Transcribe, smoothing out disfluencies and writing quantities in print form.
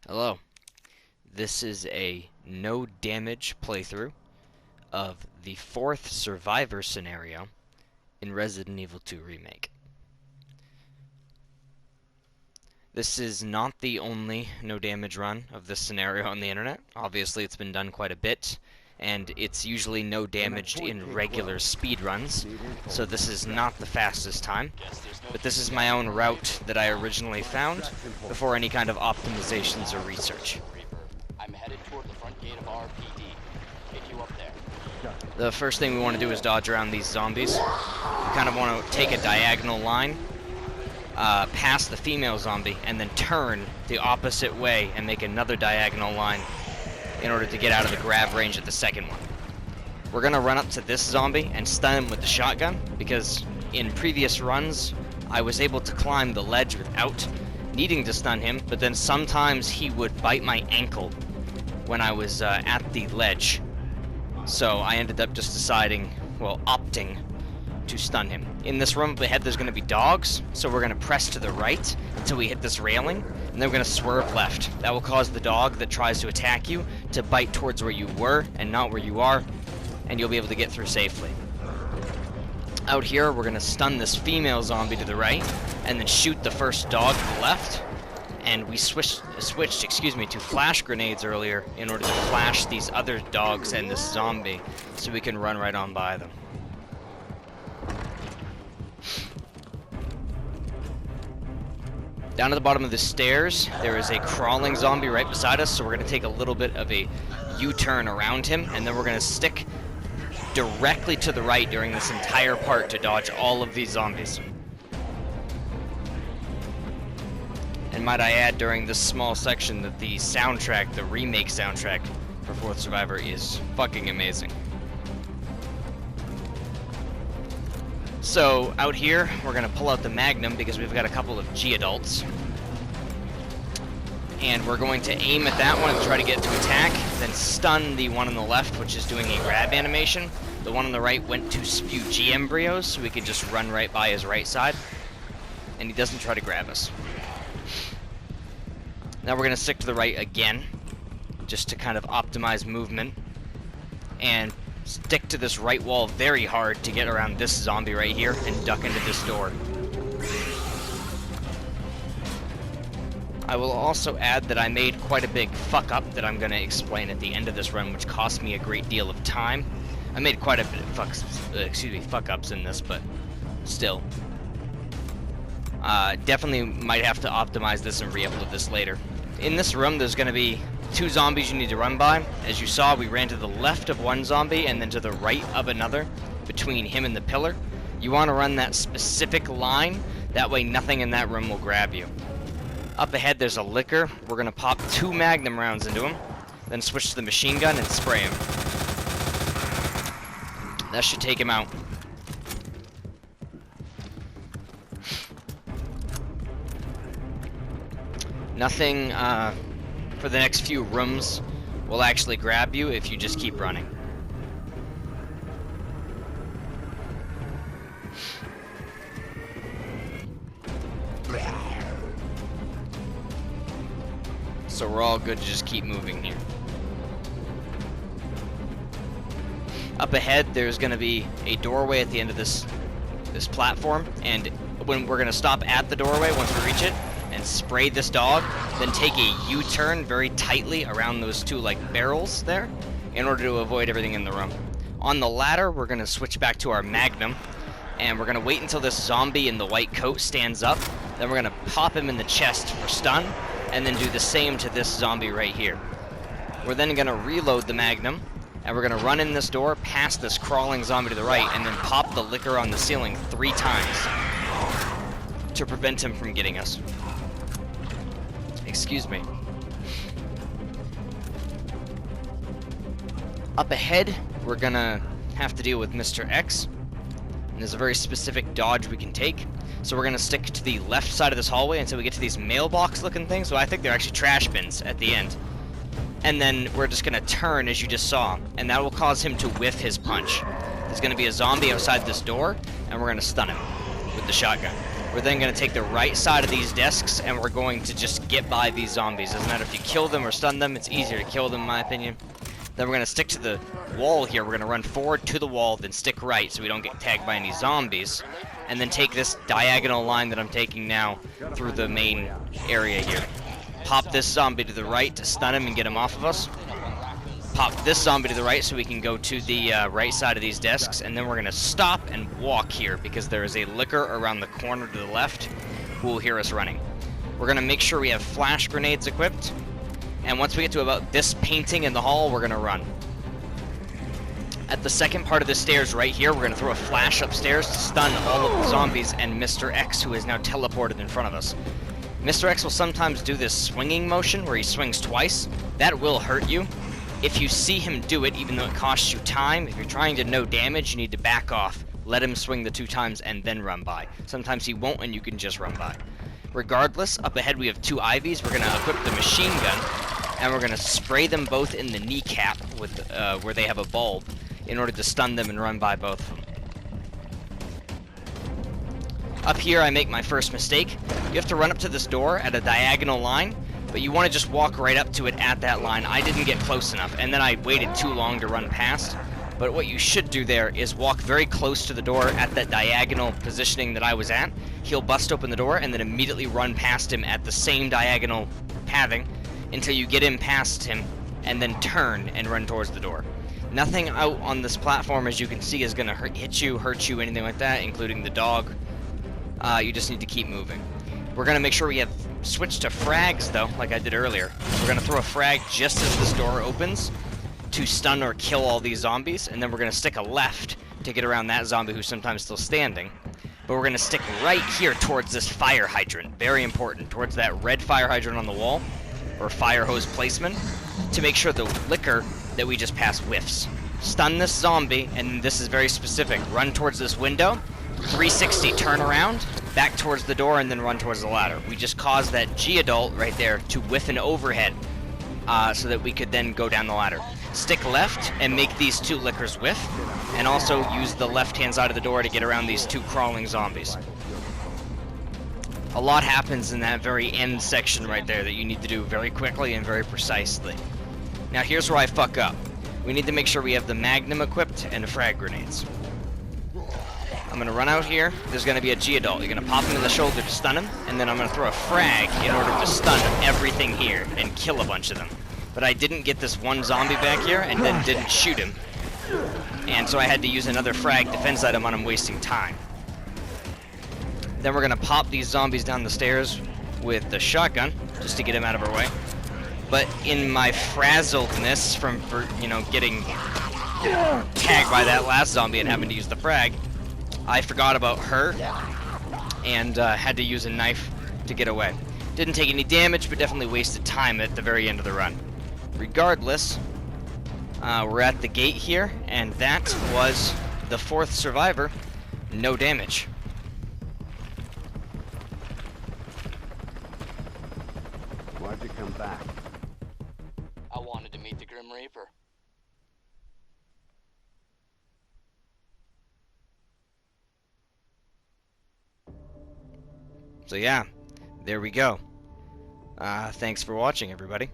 Hello. This is a no damage playthrough of the fourth survivor scenario in Resident Evil 2 Remake. This is not the only no damage run of this scenario on the internet. Obviously it's been done quite a bit, and it's usually no damaged in regular speed runs, so this is not the fastest time. But this is my own route that I originally found before any kind of optimizations or research. I'm headed toward the front gate of RPD. Pick you up there. The first thing we want to do is dodge around these zombies. We kind of want to take a diagonal line past the female zombie and then turn the opposite way and make another diagonal line in order to get out of the grab range of the second one. We're going to run up to this zombie and stun him with the shotgun because in previous runs I was able to climb the ledge without needing to stun him, but then sometimes he would bite my ankle when I was at the ledge. So I ended up just deciding, well, opting to stun him. In this room up ahead there's going to be dogs, so we're going to press to the right until we hit this railing, and then we're going to swerve left. That will cause the dog that tries to attack you to bite towards where you were and not where you are, and you'll be able to get through safely. Out here we're going to stun this female zombie to the right, and then shoot the first dog to the left. And we switched to flash grenades earlier in order to flash these other dogs and this zombie so we can run right on by them. Down at the bottom of the stairs, there is a crawling zombie right beside us, so we're going to take a little bit of a U-turn around him, and then we're going to stick directly to the right during this entire part to dodge all of these zombies. And might I add, during this small section, that the soundtrack, the remake soundtrack for 4th Survivor is fucking amazing. So, out here, we're going to pull out the Magnum because we've got a couple of G-adults. And we're going to aim at that one and try to get it to attack, then stun the one on the left, which is doing a grab animation. The one on the right went to spew G-embryos, so we could just run right by his right side. And he doesn't try to grab us. Now we're going to stick to the right again, just to kind of optimize movement, and stick to this right wall very hard to get around this zombie right here and duck into this door. I will also add that I made quite a big fuck up that I'm going to explain at the end of this run, which cost me a great deal of time. I made quite a bit of fuck ups in this, but still. Definitely might have to optimize this and re-upload this later. In this room, there's going to be 2 zombies you need to run by. As you saw, we ran to the left of one zombie and then to the right of another, between him and the pillar. You want to run that specific line, that way nothing in that room will grab you. Up ahead, there's a liquor. We're going to pop 2 Magnum rounds into him, then switch to the machine gun and spray him. That should take him out. Nothing for the next few rooms will actually grab you if you just keep running. So we're all good to just keep moving here. Up ahead, there's going to be a doorway at the end of this platform, and when we're going to stop at the doorway once we reach it, and spray this dog, then take a U-turn very tightly around those 2 like barrels there in order to avoid everything in the room. On the ladder, we're going to switch back to our Magnum, and we're going to wait until this zombie in the white coat stands up, then we're going to pop him in the chest for stun, and then do the same to this zombie right here. We're then going to reload the Magnum, and we're going to run in this door past this crawling zombie to the right, and then pop the liquor on the ceiling 3 times to prevent him from getting us. Excuse me. Up ahead, we're gonna have to deal with Mr. X. And there's a very specific dodge we can take. So we're gonna stick to the left side of this hallway until we get to these mailbox looking things. So I think they're actually trash bins at the end. And then we're just gonna turn, as you just saw, and that will cause him to whiff his punch. There's gonna be a zombie outside this door, and we're gonna stun him with the shotgun. We're then going to take the right side of these desks, and we're going to just get by these zombies. Doesn't matter if you kill them or stun them, it's easier to kill them in my opinion. Then we're going to stick to the wall here. We're going to run forward to the wall, then stick right so we don't get tagged by any zombies. And then take this diagonal line that I'm taking now through the main area here. Pop this zombie to the right to stun him and get him off of us. Pop this zombie to the right so we can go to the right side of these desks. And then we're going to stop and walk here because there is a licker around the corner to the left who will hear us running. We're going to make sure we have flash grenades equipped. And once we get to about this painting in the hall, we're going to run. At the second part of the stairs right here, we're going to throw a flash upstairs to stun all of the zombies and Mr. X, who is now teleported in front of us. Mr. X will sometimes do this swinging motion where he swings twice. That will hurt you. If you see him do it, even though it costs you time, if you're trying to no damage, you need to back off. Let him swing the 2 times and then run by. Sometimes he won't and you can just run by. Regardless, up ahead we have 2 Ivies. We're going to equip the machine gun. And we're going to spray them both in the kneecap with where they have a bulb in order to stun them and run by both of them. Up here I make my first mistake. You have to run up to this door at a diagonal line, but you want to just walk right up to it at that line. I didn't get close enough, and then I waited too long to run past. But what you should do there is walk very close to the door at that diagonal positioning that I was at. He'll bust open the door and then immediately run past him at the same diagonal pathing until you get in past him, and then turn and run towards the door. Nothing out on this platform, as you can see, is going to hit you, hurt you, anything like that, including the dog. You just need to keep moving. We're going to make sure we have switched to frags, though, like I did earlier. We're going to throw a frag just as this door opens to stun or kill all these zombies, and then we're going to stick a left to get around that zombie who's sometimes still standing. But we're going to stick right here towards this fire hydrant, very important, towards that red fire hydrant on the wall, or fire hose placement, to make sure the liquor that we just passed whiffs. Stun this zombie, and this is very specific. Run towards this window, 360 turn around, back towards the door, and then run towards the ladder. We just caused that G-adult right there to whiff an overhead, so that we could then go down the ladder. Stick left and make these 2 lickers whiff, and also use the left-hand side of the door to get around these 2 crawling zombies. A lot happens in that very end section right there that you need to do very quickly and very precisely. Now here's where I fuck up. We need to make sure we have the Magnum equipped and the frag grenades. I'm going to run out here. There's going to be a G-adult. You're going to pop him in the shoulder to stun him, and then I'm going to throw a frag in order to stun everything here and kill a bunch of them. But I didn't get this one zombie back here and then didn't shoot him. And so I had to use another frag defense item on him, wasting time. Then we're going to pop these zombies down the stairs with the shotgun, just to get him out of our way. But in my frazzledness from getting tagged by that last zombie and having to use the frag, I forgot about her and had to use a knife to get away. Didn't take any damage, but definitely wasted time at the very end of the run. Regardless, we're at the gate here, and that was the 4th survivor. No damage. Why'd you come back? I wanted to meet the Grim Reaper. So yeah, there we go. Thanks for watching, everybody.